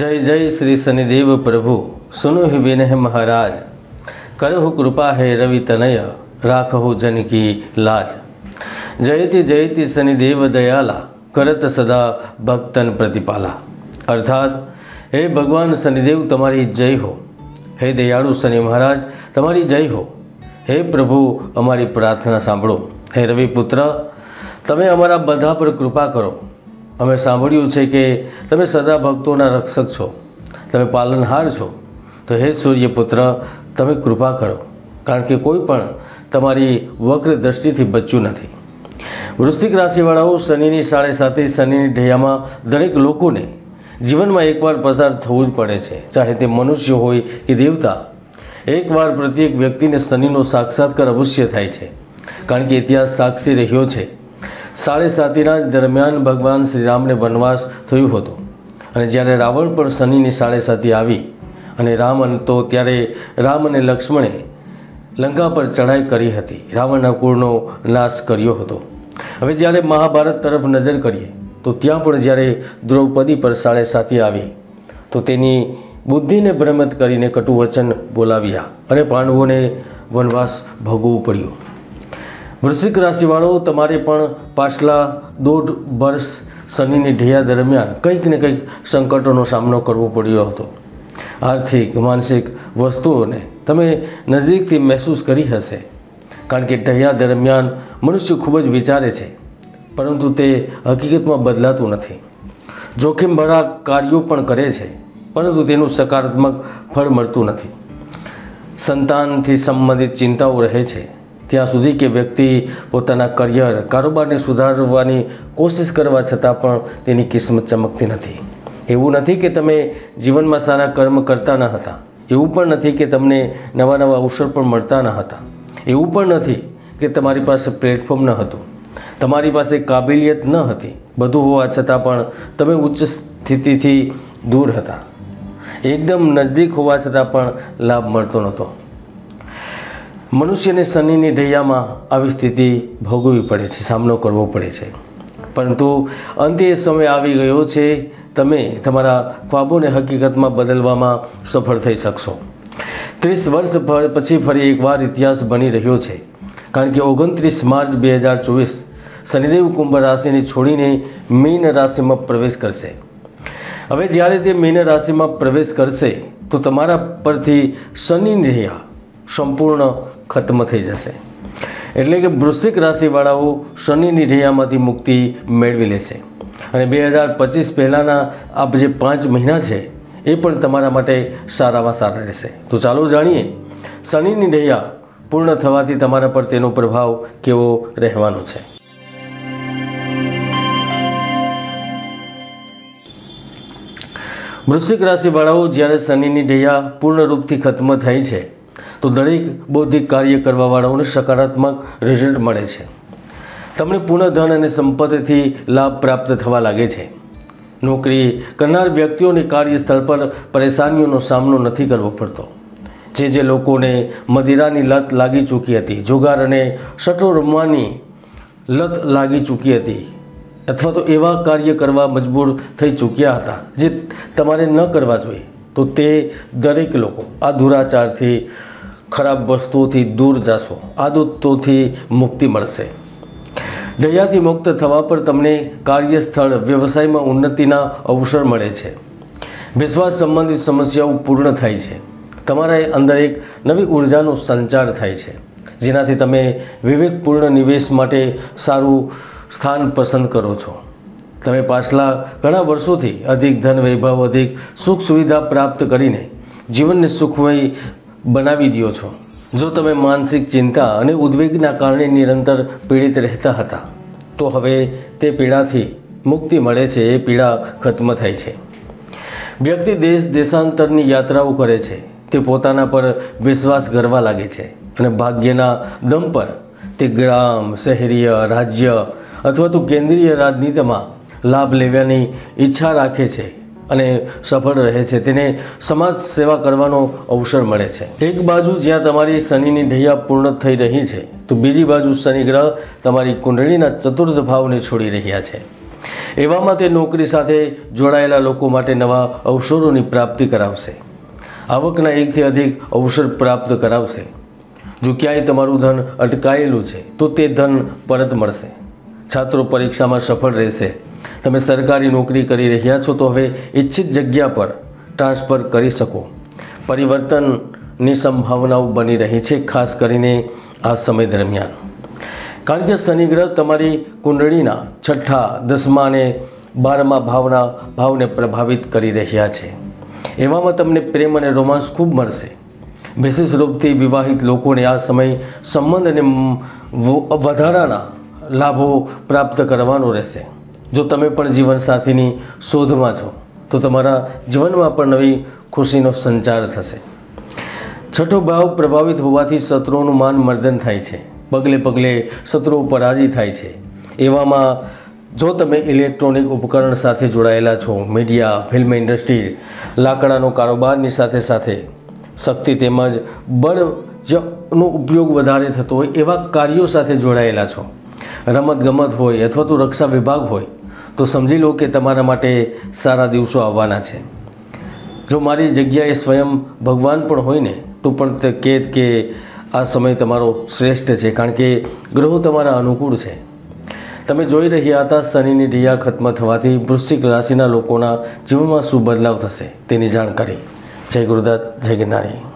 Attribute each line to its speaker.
Speaker 1: जय जय श्री शनिदेव प्रभु सुनो ही विनय महाराज। करहु कृपा है रवि तनय राखहु जन की लाज। जयति जयति शनिदेव दयाला करत सदा भक्तन प्रतिपाला। अर्थात हे भगवान शनिदेव तमारी जय हो। हे दयाळु शनि महाराज तमारी जय हो। हे प्रभु अमारी प्रार्थना सांभळो। हे रविपुत्र तमे अमारा बधा पर कृपा करो। अमे सांभळ्युं छे के तमे सदा भक्तोना रक्षक छो, तमे पालनहार छो। तो हे सूर्यपुत्र तमे कृपा करो, कारण के कोई पण तमारी वक्र दृष्टिथी बच्युं नथी। वृश्चिक राशिवाळाओ शनिनी 7.5 शनिनी ढैयामां दरेक लोकोने जीवनमां एकवार पसार थवुं ज पड़े छे, चाहे ते मनुष्य होय कि देवता। एकवार प्रत्येक व्यक्तिने शनिनो साक्षात्कार अवश्य थाय छे, कारण के इतिहास साक्षी रह्यो छे। 7.5 दरमियान भगवान श्रीरामने वनवास थयो हतो अने ज्यारे रावण पर शनिनी 7.5 आवी अने त्यारे राम अने लक्ष्मणे लंका पर चढ़ाई करी हती, रावणना कुळनो नाश कर्यो हतो। हवे ज्यारे महाभारत तरफ नजर करीए तो त्यां पण ज्यारे द्रौपदी पर 7.5 आवी तो तेनी बुद्धिने भ्रमित करीने कटु वचन बोलाव्या अने पांडवोने वनवास भोगववू पड्यो। वृश्चिक राशिवाळो तमारे पण पाछला 1.5 वर्ष शनिनी ढैया दरमियान कंईक ने कंईक संकटोनो सामनो करवो पड्यो हतो। आर्थिक मानसिक वस्तुओने तमे नजीकथी महसूस करी हशे, कारण के ढैया दरमियान मनुष्य खूब ज विचारे छे, परंतु ते हकीकतमां बदलातुं नथी। जोखिमभरा कार्यों पण करे छे, परंतु तेनुं सकारात्मक फळ मळतुं नथी। संतानथी संबंधित चिंताओ रहे छे ત્યાં સુધી કે વ્યક્તિ પોતાના કરિયર કારોબારને સુધારવાની કોશિશ કરવા છતાં પણ તેની કિસ્મત ચમકતી નથી। એવું નથી કે તમે જીવનમાં સારા કર્મ કરતા ન હતા, એવું પણ નથી કે તમને નવા નવા અવસર પણ મળતા ન હતા, એવું પણ નથી કે તમારી પાસે પ્લેટફોર્મ ન હતું, તમારી પાસે કાબિલિયત ન હતી। બધું હોવા છતાં પણ તમે ઉચ્ચ સ્થિતિથી દૂર હતા, એકદમ નજદીક હોવા છતાં પણ લાભ મળતો નહોતો। मनुष्य ने शनिनी ढैयामां आवी स्थिति भोगवी पड़े छे, सामनो करवो पड़े छे, परंतु अंते समय आवी गयो छे, तमे तमारा ख्वाबोने हकीकतमां बदलवामां सफल थई शकशो। 30 वर्ष पछी फरी एकवार इतिहास बनी रह्यो छे, कारण के 29 मार्च 2024 शनिदेव कुंभ राशिने छोड़ीने मीन राशिमां प्रवेश करशे। हवे ज्यारे ते मीन राशिमां प्रवेश करशे तो तमारा परथी शनिनी ढैया संपूर्ण खत्म थई जशे। एटले के वृश्चिक राशिवाळाओ शनिनी ढैयामांथी मुक्ति मेळवी लेशे अने 2025 पहेलाना आ जे 5 महीना छे ए पण तमारा माटे सारामां सारा रहेशे। तो चालो जाणीए शनिनी ढैया पूर्ण थवाथी तमारा पर तेनो प्रभाव केवो रहेवानो छे। वृश्चिक राशिवाळाओ ज्यारे शनिनी ढैया पूर्ण रूपथी खत्म थाय छे तो दरेक बौद्धिक कार्य करवावाळाओने सकारात्मक रिजल्ट मळे छे। तमने पूर्ण धन अने संपत्तिथी लाभ प्राप्त थवा लागे छे। नौकरी करनार व्यक्तिओने कार्यस्थल पर परेशानीओनो सामनो नथी करवो पड़तो। जे लोकोने मदिरानी लत लागी चूकी हती, जुगार अने सट्टो रमवानी लत लागी चूकी हती, अथवा तो एवा कार्य करवा मजबूर थई चूक्या हता जे तमारे न करवा जोईए, तो ते दरेक लोको आ दुराचारथी खराब वस्तुओथी दूर जशो, आदतोथी मुक्ति मळशे। ढैयाथी मुक्त थवा पर तमने कार्यस्थल व्यवसायमां उन्नतिना अवसर मळे छे। विश्वास संबंधित समस्याओ पूर्ण थाय छे। तमारा अंदर एक नवी ऊर्जानो संचार थाय छे, जेनाथी तमे विवेकपूर्ण निवेश माटे सारू स्थान पसंद करो छो। तमे पाछला घणा वर्षोथी अधिक धन वैभव अधिक सुख सुविधा प्राप्त करीने जीवनने सुखमय बनावी दियो छो। जो तमे मानसिक चिंता अने उद्वेगना कारणे निरंतर पीड़ित रहता हता तो हवे ते पीड़ाथी मुक्ति मळे छे, ए पीड़ा खत्म थाय छे। व्यक्ति देश देशांतरनी यात्राओ करे छे, ते पोताना पर विश्वास करवा लागे छे अने भाग्यना दम पर ते ग्राम शहरीय राज्य अथवा तो केंद्रीय राजनीतिमां लाभ लेवानी इच्छा राखे छे अने सफल रहे छे। तेने समाज सेवा करवानो अवसर मळे छे। एक बाजू ज्यां तमारी शनिनी ढैया पूर्ण थई रही छे तो बीजी बाजू शनि ग्रह तमारी कुंडलीना चतुर्थ भावने छोड़ी रह्या छे। એવામાં તે નોકરી સાથે જોડાયેલા લોકો માટે નવા અવસરોની પ્રાપ્તિ કરાવશે. આવકના એકથી અધિક અવસર પ્રાપ્ત કરાવશે. જો ક્યાંય તમારું ધન અટકાયેલું છે તો તે ધન પરત મળશે. છાત્રો પરીક્ષામાં સફળ રહેશે. તમે સરકારી નોકરી કરી રહ્યા છો તો હવે ઈચ્છિત જગ્યા પર ટ્રાન્સફર કરી શકો. પરિવર્તનની સંભાવનાઓ બની રહી છે, ખાસ કરીને આ સમય દરમિયાન. કારણ કે શનિ ગ્રહ તમારી કુંડળીના 6ઠા, 10મા અને 12મા ભાવને પ્રભાવિત કરી રહ્યા છે. એવામાં તમને પ્રેમ અને રોમાંસ ખૂબ મળશે. વિશેષ રૂપથી વિવાહિત લોકોને આ સમય સંબંધ અને વધારાના લાભો પ્રાપ્ત કરવાનો રહેશે. જો તમે પણ જીવનસાથીની શોધમાં છો તો તમારા જીવનમાં પણ નવી ખુશીનો સંચાર થશે. 6ઠો ભાવ પ્રભાવિત હોવાથી શત્રુઓનું માન મર્દન થાય છે. પગલે પગલે શત્રુઓ પરાજય થાય છે. એવામાં જો તમે ઇલેક્ટ્રોનિક ઉપકરણ સાથે જોડાયેલા છો, મીડિયા, ફિલ્મ ઇન્ડસ્ટ્રી, લાકડાનો કારોબારની સાથે સાથે શક્તિ તેમજ બળનો ઉપયોગ વધારે થતો હોય એવા કાર્યો સાથે જોડાયેલા છો, રમતગમત હોય અથવા તો રક્ષા વિભાગ હોય, તો સમજી લો કે તમારા માટે સારા દિવસો આવવાના છે. જો મારી જગ્યાએ સ્વયં ભગવાન પણ હોય ને તો પણ તે કહેત કે આ સમય તમારો શ્રેષ્ઠ છે, કારણ કે ગ્રહો તમારા અનુકૂળ છે. તમે જોઈ રહ્યા હતા શનિની રિયા ખત્મ થવાથી વૃશ્ચિક રાશિના લોકોના જીવનમાં શું બદલાવ થશે તેની જાણકારી. જય ગુરુદત્ત, જય ગિરનારી.